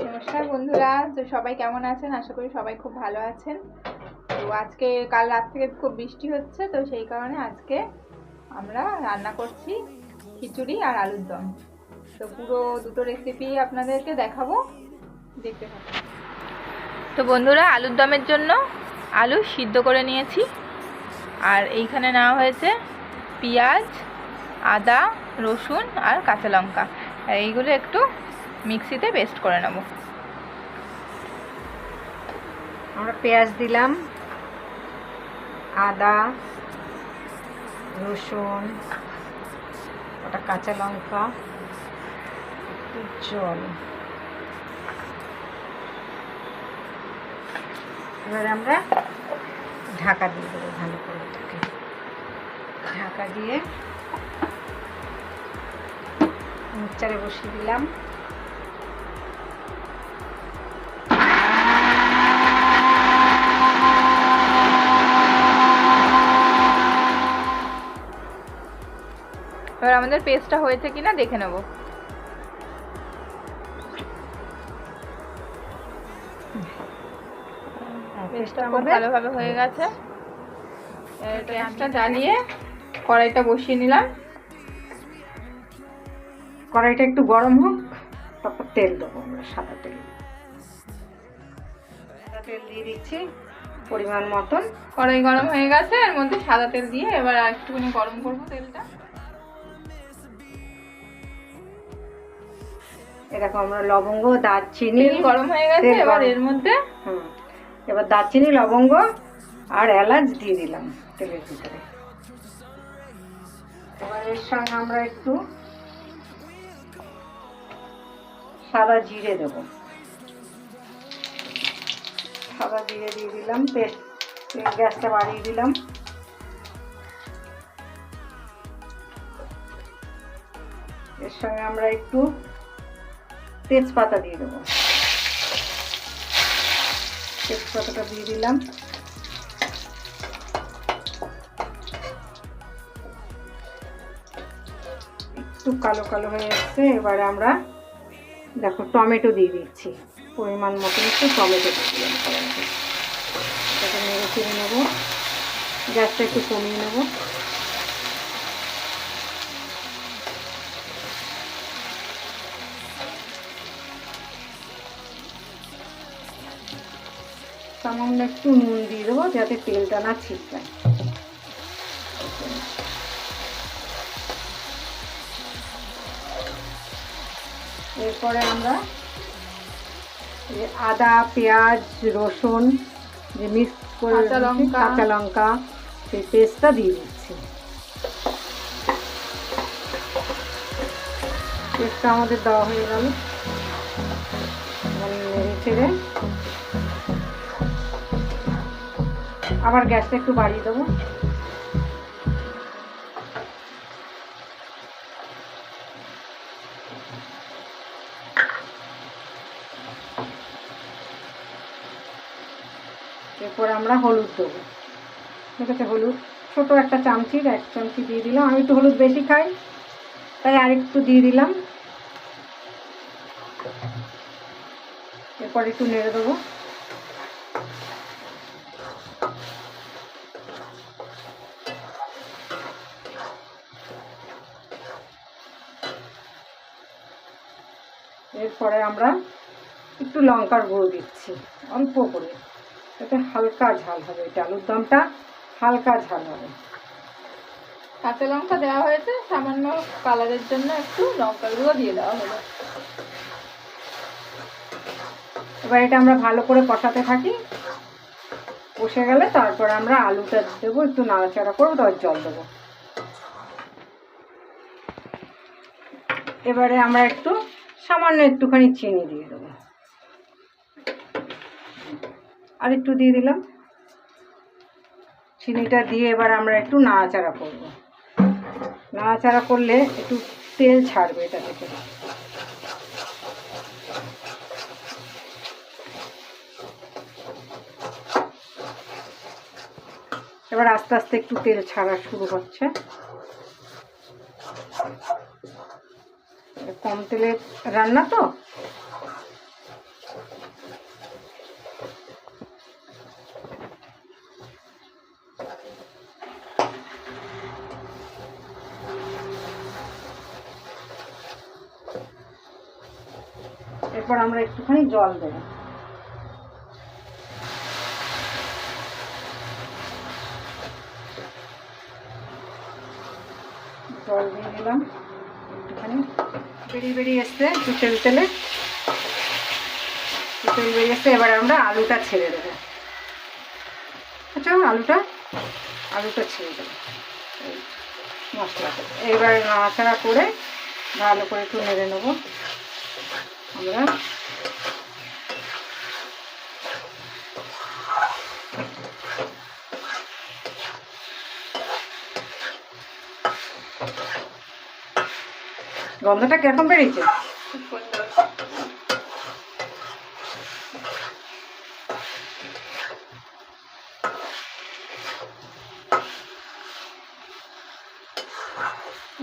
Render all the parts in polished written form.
নমস্কার বন্ধুরা, তো সবাই কেমন আছেন? আশা করি সবাই খুব ভালো আছেন। তো আজকে কাল রাত থেকে খুব বৃষ্টি হচ্ছে, তো সেই কারণে আজকে আমরা রান্না করছি খিচুড়ি আর আলুর দম। তো পুরো দুটো রেসিপি আপনাদেরকে দেখাবো, দেখতে থাকুন। তো বন্ধুরা, আলুর দমের জন্য আলু সিদ্ধ করে নিয়েছি, আর এইখানে নেওয়া হয়েছে পেঁয়াজ, আদা, রসুন আর কাঁচা লঙ্কা। এইগুলো একটু মিক্সিতে পেস্ট করে নেব। আমরা পেঁয়াজ দিলাম, আদা, রসুন, ওটা কাঁচা লঙ্কা, একটু জল। এবার আমরা ঢাকা দিয়ে দেবো ভালো করে। এটাকে ঢাকা দিয়ে মিক্সচারে বসিয়ে দিলাম। এবার আমাদের পেস্টটা হয়েছে কিনা দেখে নেব। পেস্টটা খুব ভালোভাবে হয়ে গেছে। গ্যাসটা জ্বালিয়ে কড়াইটা বসিয়ে নিলাম। কড়াইটা একটু গরম হোক, তারপর তেল দেবো। আমরা সাদা তেল দিয়ে দিচ্ছি পরিমাণ মতন। কড়াই গরম হয়ে গেছে, এর মধ্যে সাদা তেল দিয়ে এবার একটুখানি গরম করবো তেলটা। এরকম আমরা লবঙ্গ, দারচিনি গরম হয়ে গেছে, এবার এর মধ্যে এবার দারচিনি, লবঙ্গ আর এলাচ দিয়ে দিলাম তেলের ভিতরে। এবার এর সঙ্গে আমরা একটু সাদা জিরে দেবো। সাদা জিরে দিয়ে দিলাম, গ্যাসটা বাড়িয়ে দিলাম। এর সঙ্গে আমরা একটু তেজপাতা দিয়ে দেবো। তেজপাতাটা দিয়ে দিলাম। একটু কালো কালো হয়ে যাচ্ছে। এবারে আমরা দেখো টমেটো দিয়ে দিচ্ছি, পরিমাণ মতন একটু টমেটো দিয়ে দিলাম। এটাকে নেড়ে চেড়ে নেবো, গ্যাসটা একটু কমিয়ে নেবো। সামান্য একটু নুন দিয়ে দেবো যাতে তেলটা না ছিটকায়। এরপরে আমরা আদা, পেঁয়াজ, রসুন যে মিক্স করে কাঁচা লঙ্কা সেই পেস্টটা দিয়ে দিচ্ছি। পেস্টটা আমাদের দেওয়া হয়ে গেল। নেড়ে ছেড়ে আবার গ্যাসটা একটু বাড়িয়ে দেবো। এরপর আমরা হলুদ দেবো। ঠিক আছে, হলুদ ছোট একটা চামচির 1 চামচি দিয়ে দিলাম। আমি একটু হলুদ বেশি খাই, তাই আরেকটু দিয়ে দিলাম। এরপর একটু নেড়ে দেবো। এরপরে আমরা একটু লঙ্কার গুঁড়ো দিচ্ছি, অল্প করে, যাতে হালকা ঝাল হবে। এটা আলুর দমটা হালকা ঝাল হবে। কাঁচা লঙ্কা দেওয়া হয়েছে, সামান্য কালারের জন্য একটু লঙ্কার গুঁড়ো দিয়ে দেওয়া হলো। এবার এটা আমরা ভালো করে কষাতে থাকি। কষে গেলে তারপর আমরা আলুটা দেবো, একটু নাড়াচাড়া করবো, তারপর জল দেবো। এবারে আমরা একটু সামান্য একটুখানি চিনি দিয়ে দেবো, আর একটু দিয়ে দিলাম। চিনিটা দিয়ে এবার আমরা একটু নাড়াচাড়া করবো। নাড়াচাড়া করলে একটু তেল ছাড়বে এটা থেকে। এবার আস্তে আস্তে একটু তেল ছাড়া শুরু হচ্ছে। কম তেলে রান্না তো, এরপর আমরা একটুখানি জল দেবো। জল দিয়ে দিলাম একটুখানি, বেরিয়ে এসছে একটু তেল বেরিয়ে এসছে। এবার আমরা আলুটা ছেড়ে দেবো। আচ্ছা, আলুটা ছেড়ে দেবো মশলাটা। এবার নাড়াচাড়া করে ভালো করে একটু নেড়ে নেবো আমরা। গন্ধটা কিরকম বেরিয়েছে?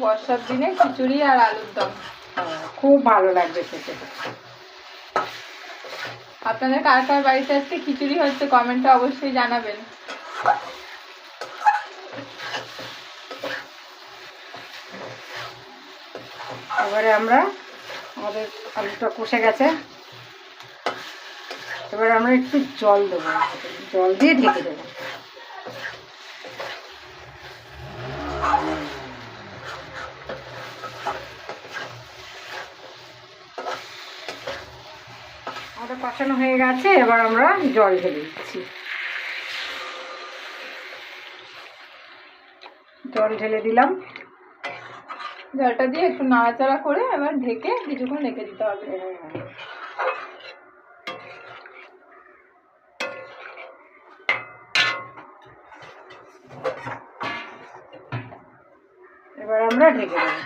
বর্ষার দিনে খিচুড়ি আর আলুর দম খুব ভালো লাগবে খেতে। আপনাদের কার কার বাড়িতে আজকে খিচুড়ি হচ্ছে কমেন্টে অবশ্যই জানাবেন। এবারে আমাদের আলুটা কষে গেছে, এবারে আমরা একটু জল দেবো, জল দিয়ে ঢেকে দেবো। আমাদের কষানো হয়ে গেছে, এবার আমরা জল ঢেলে দিচ্ছি। জল ঢেলে দিলাম। জলটা দিয়ে একটু নাড়াচাড়া করে এবার ঢেকে কিছুক্ষণ রেখে দিতে হবে। এবার আমরা ঢেকে দেবো।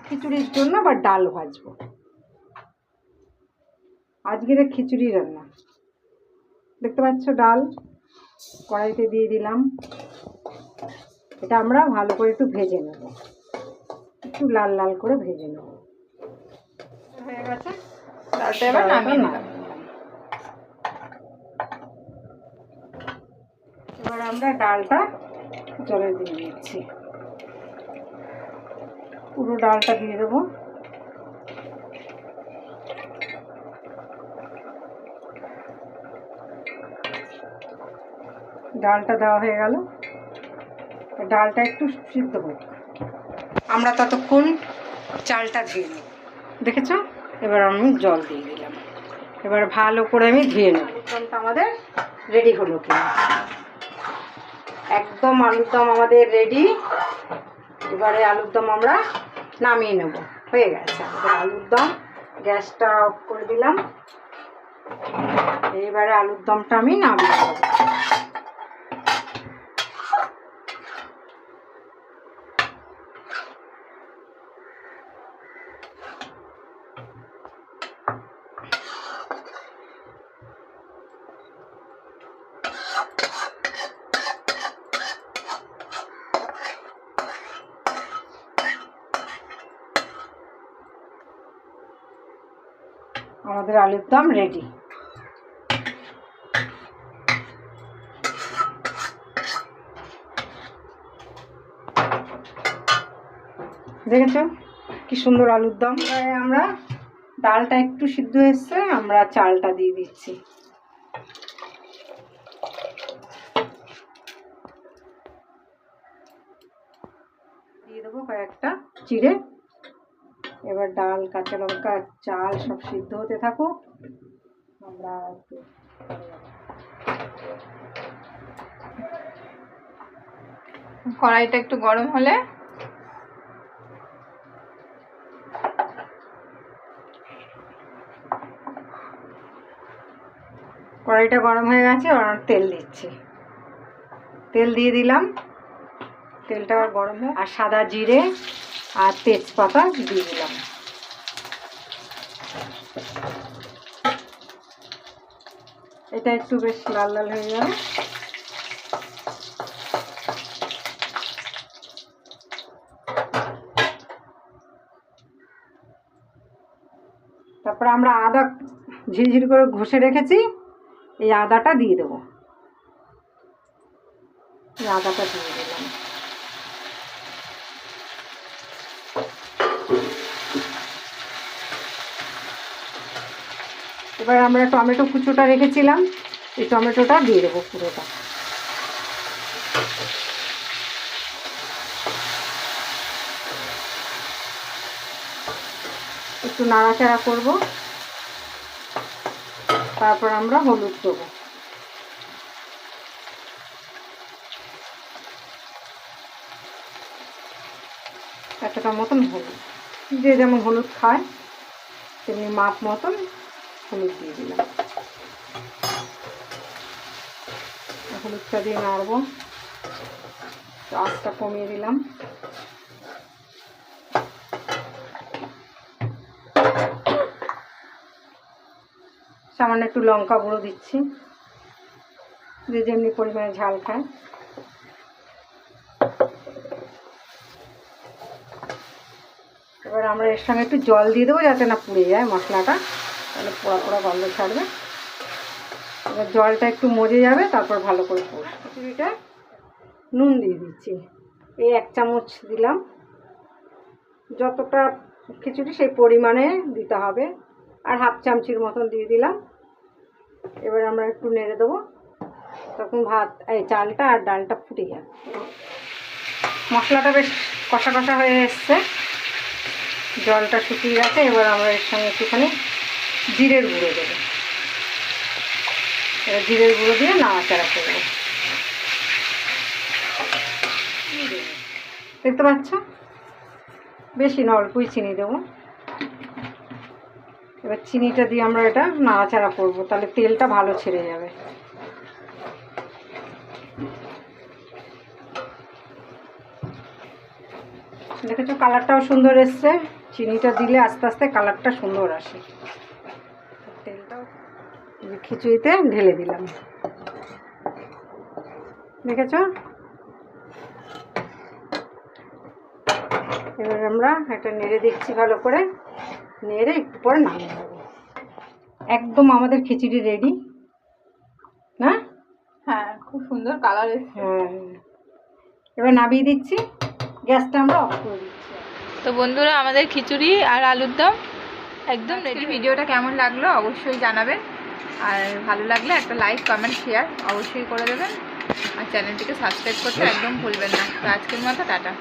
খিচুড়ির জন্য আবার ডাল ভাজবো। আজকের খিচুড়ি রান্না দেখতে পাচ্ছ, ডাল কড়াইতে দিয়ে দিলাম। এটা আমরা ভালো করে একটু ভেজে নেব, একটু লাল লাল করে ভেজে নেব। হয়ে গেছে, ডালটা এবার নামিয়ে নিলাম। এবার আমরা ডালটা জলে দিয়ে দিচ্ছি, পুরো ডালটা দিয়ে দেবো। ডালটা দেওয়া হয়ে গেল, ডালটা একটু সিদ্ধ হোক, আমরা ততক্ষণ চালটা ধুয়ে নেব। দেখেছ, এবার আমি জল দিয়ে দিলাম। এবার ভালো করে আমি ধুয়ে নেব। আলুর দমটা আমাদের রেডি হলো কিনা, একদম আলুর দম আমাদের রেডি। এবারে আলুর দম আমরা নামিয়ে নেব। হয়ে গেছে আমাদের আলুর দম। গ্যাসটা অফ করে দিলাম। এইবারে আলুর দমটা আমি নামিয়ে নেব। আমাদের আলুর দম রেডি। দেখেছো কি সুন্দর আলুর দম। আমরা ডালটা একটু সিদ্ধ হয়েছে, আমরা চালটা দিয়ে দিচ্ছি। দিয়ে দেবো কয়েকটা চিড়ে। এবার ডাল, কাঁচা লঙ্কা, চাল সব সিদ্ধ হতে থাকুক। আমরা একটু কড়াইটা একটু গরম হলে কড়াইটা গরম হয়ে গেছে, আর তেল দিচ্ছি। তেল দিয়ে দিলাম, তেলটা গরম হোক। আর সাদা জিরে আর তেজপাতা দিয়ে দিলাম। এটা একটু বেশ লাল লাল হয়ে যাবে। তারপরে আমরা আদা ঝিরিঝিরি করে ঘষে রেখেছি, এই আদাটা দিয়ে দেবো। এই আদাটা দিয়ে দিলাম। এবার আমরা টমেটো কুচোটা রেখেছিলাম, এই টমেটোটা দিয়ে দেবো পুরোটা। একটু নাড়াচাড়া করব, তারপর আমরা হলুদ দেবো। এতটা মতন হলুদ, যে যেমন হলুদ খায় তেমনি মাপ মতন হলুদ দিয়ে দিলাম। হলুদটা দিয়ে নাড়বো, আঁচটা কমিয়ে দিলাম। সামান্য একটু লঙ্কা গুঁড়ো দিচ্ছি, যে যেমনি পরিমাণে ঝাল খায়। এবার আমরা এর সঙ্গে একটু জল দিয়ে দেবো যাতে না পুড়ে যায় মশলাটা, তাহলে পোড়া পোড়া গন্ধ ছাড়বে। এবার জলটা একটু মজে যাবে, তারপর ভালো করে কষবো। খিচুড়িটা নুন দিয়ে দিচ্ছি, এই 1 চামচ দিলাম। যতটা খিচুড়ি সেই পরিমাণে দিতে হবে, আর 1/2 চামচির মতন দিয়ে দিলাম। এবার আমরা একটু নেড়ে দেবো, তখন এই চালটা আর ডালটা ফুটে যাবে। মশলাটা বেশ কষা কষা হয়ে এসছে, জলটা শুকিয়ে গেছে। এবার আমরা এর সঙ্গে একটুখানি জিরের গুঁড়ো দেবো। এবার জিরের গুঁড়ো দিয়ে নাড়াচাড়া করবো। দেখতে পাচ্ছ, বেশি না, অল্পই চিনি দেবো। এবার চিনিটা দিয়ে আমরা এটা নাড়াচাড়া করবো, তাহলে তেলটা ভালো ছেড়ে যাবে। দেখেছো কালারটাও সুন্দর এসছে, চিনিটা দিলে আস্তে আস্তে কালারটা সুন্দর আসে। তেলটাও খিচুড়িতে ঢেলে দিলাম, দেখেছো। এবার আমরা এটা নেড়ে দিচ্ছি ভালো করে, নেড়ে একটু পরে নামিয়ে নেব। একদম আমাদের খিচুড়ি রেডি না? হ্যাঁ, খুব সুন্দর কালার এসছে। হ্যাঁ, এবার নামিয়ে দিচ্ছি, গ্যাসটা আমরা অফ করে দিচ্ছি। তো বন্ধুরা, আমাদের খিচুড়ি আর আলুর দম একদম রেডি। ভিডিওটা কেমন লাগলো অবশ্যই জানাবেন, আর ভালো লাগলে একটা লাইক কমেন্ট শেয়ার অবশ্যই করে দেবেন, আর চ্যানেলটিকে সাবস্ক্রাইব করতে একদম ভুলবেন না। তো আজকের মতো টাটা।